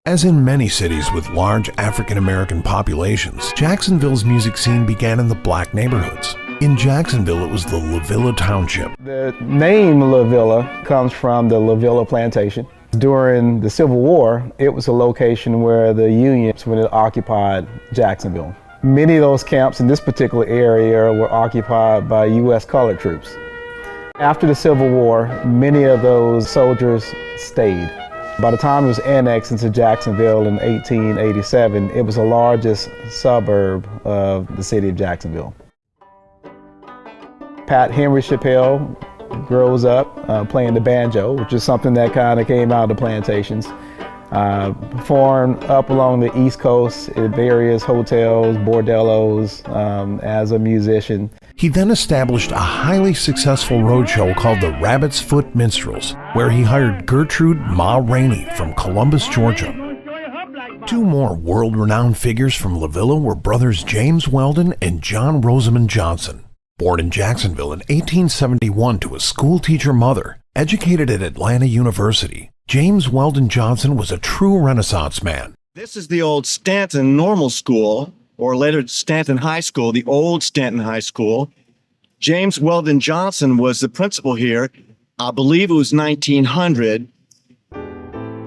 As in many cities with large African-American populations, Jacksonville's music scene began in the black neighborhoods. In Jacksonville, it was the LaVilla township. The name LaVilla comes from the LaVilla plantation. During the Civil War, it was a location where the Unions would occupied Jacksonville. Many of those camps in this particular area were occupied by U.S. colored troops. After the Civil War, many of those soldiers stayed. By the time it was annexed into Jacksonville in 1887, it was the largest suburb of the city of Jacksonville. Pat Chappelle grows up playing the banjo, which is something that kind of came out of the plantations. Performed up along the East Coast at various hotels, bordellos, as a musician. He then established a highly successful roadshow called the Rabbit's Foot Minstrels, where he hired Gertrude Ma Rainey from Columbus, Georgia. Two more world-renowned figures from LaVilla were brothers James Weldon and John Rosamond Johnson. Born in Jacksonville in 1871 to a schoolteacher mother, educated at Atlanta University, James Weldon Johnson was a true Renaissance man. This is the old Stanton Normal School, or later Stanton High School, the old Stanton High School. James Weldon Johnson was the principal here. I believe it was 1900.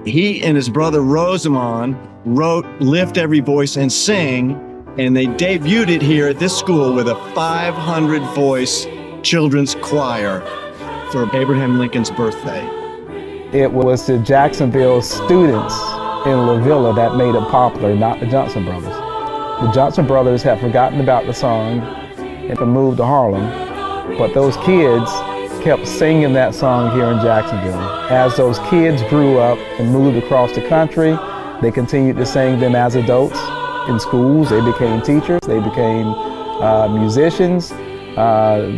He and his brother Rosamond wrote Lift Every Voice and Sing, and they debuted it here at this school with a 500-voice children's choir for Abraham Lincoln's birthday. It was the Jacksonville students in LaVilla that made it popular, not the Johnson brothers. The Johnson brothers had forgotten about the song and moved to Harlem, but those kids kept singing that song here in Jacksonville. As those kids grew up and moved across the country, they continued to sing them as adults in schools. They became teachers, they became musicians,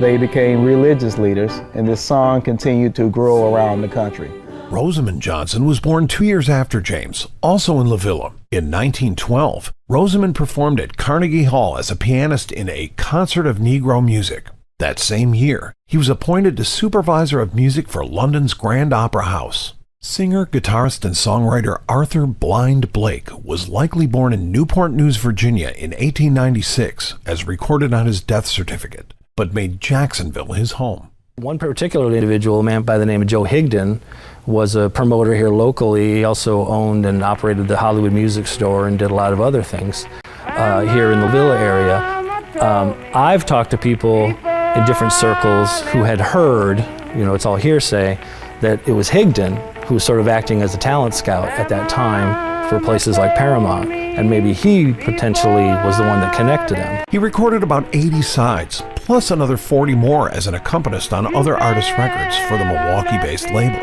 they became religious leaders, and this song continued to grow around the country. Rosamond Johnson was born 2 years after James, also in LaVilla. In 1912, Rosamond performed at Carnegie Hall as a pianist in a concert of Negro music. That same year, he was appointed to supervisor of music for London's Grand Opera House. Singer, guitarist, and songwriter Arthur Blind Blake was likely born in Newport News, Virginia in 1896, as recorded on his death certificate, but made Jacksonville his home. One particular individual, a man by the name of Joe Higdon, was a promoter here locally. He also owned and operated the Hollywood Music Store and did a lot of other things here in the LaVilla area. I've talked to people in different circles who had heard, it's all hearsay, that it was Higdon who was sort of acting as a talent scout at that time for places like Paramount, and maybe he potentially was the one that connected him. He recorded about 80 sides, plus another 40 more as an accompanist on other artists' records for the Milwaukee-based label.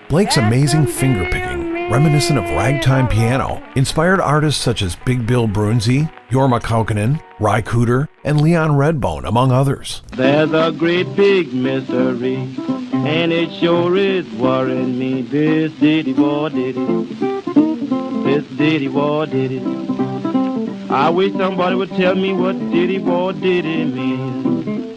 Blake's amazing finger-picking, reminiscent of ragtime piano, inspired artists such as Big Bill Broonzy, Jorma Kaukonen, Ry Cooder, and Leon Redbone, among others. There's a great big mystery, and it sure is worrying me. This ditty boy did it. This ditty boy did it. I wish somebody would tell me what ditty boy did it means.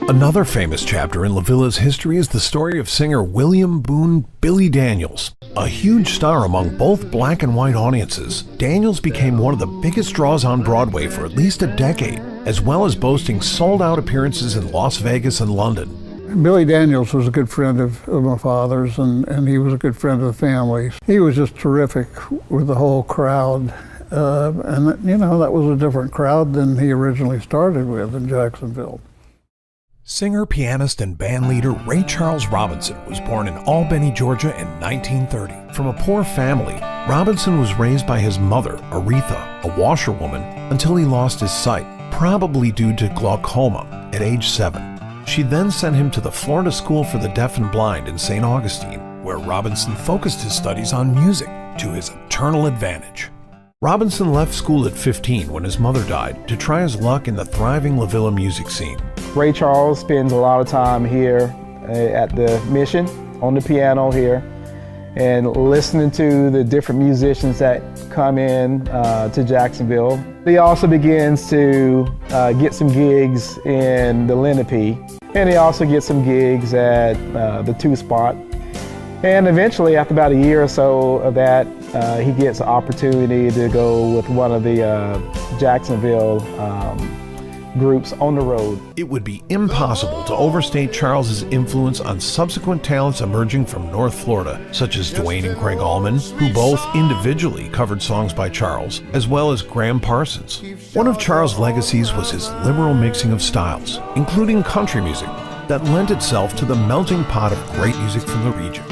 Another famous chapter in LaVilla's history is the story of singer William Boone Billy Daniels. A huge star among both black and white audiences, Daniels became one of the biggest draws on Broadway for at least a decade, as well as boasting sold-out appearances in Las Vegas and London. Billy Daniels was a good friend of my father's, and he was a good friend of the family. He was just terrific with the whole crowd. And that was a different crowd than he originally started with in Jacksonville. Singer, pianist, and bandleader Ray Charles Robinson was born in Albany, Georgia in 1930. From a poor family, Robinson was raised by his mother, Aretha, a washerwoman, until he lost his sight, probably due to glaucoma, at age 7. She then sent him to the Florida School for the Deaf and Blind in St. Augustine, where Robinson focused his studies on music to his eternal advantage. Robinson left school at 15 when his mother died to try his luck in the thriving LaVilla music scene. Ray Charles spends a lot of time here at the Mission on the piano here and listening to the different musicians that come in to Jacksonville. He also begins to get some gigs in the Lenape, and he also gets some gigs at the Two Spot. And eventually, after about a year or so of that, he gets an opportunity to go with one of the Jacksonville groups on the road. It would be impossible to overstate Charles's influence on subsequent talents emerging from North Florida, such as Dwayne and Craig Allman, who both individually covered songs by Charles, as well as Graham Parsons. One of Charles' legacies was his liberal mixing of styles, including country music, that lent itself to the melting pot of great music from the region.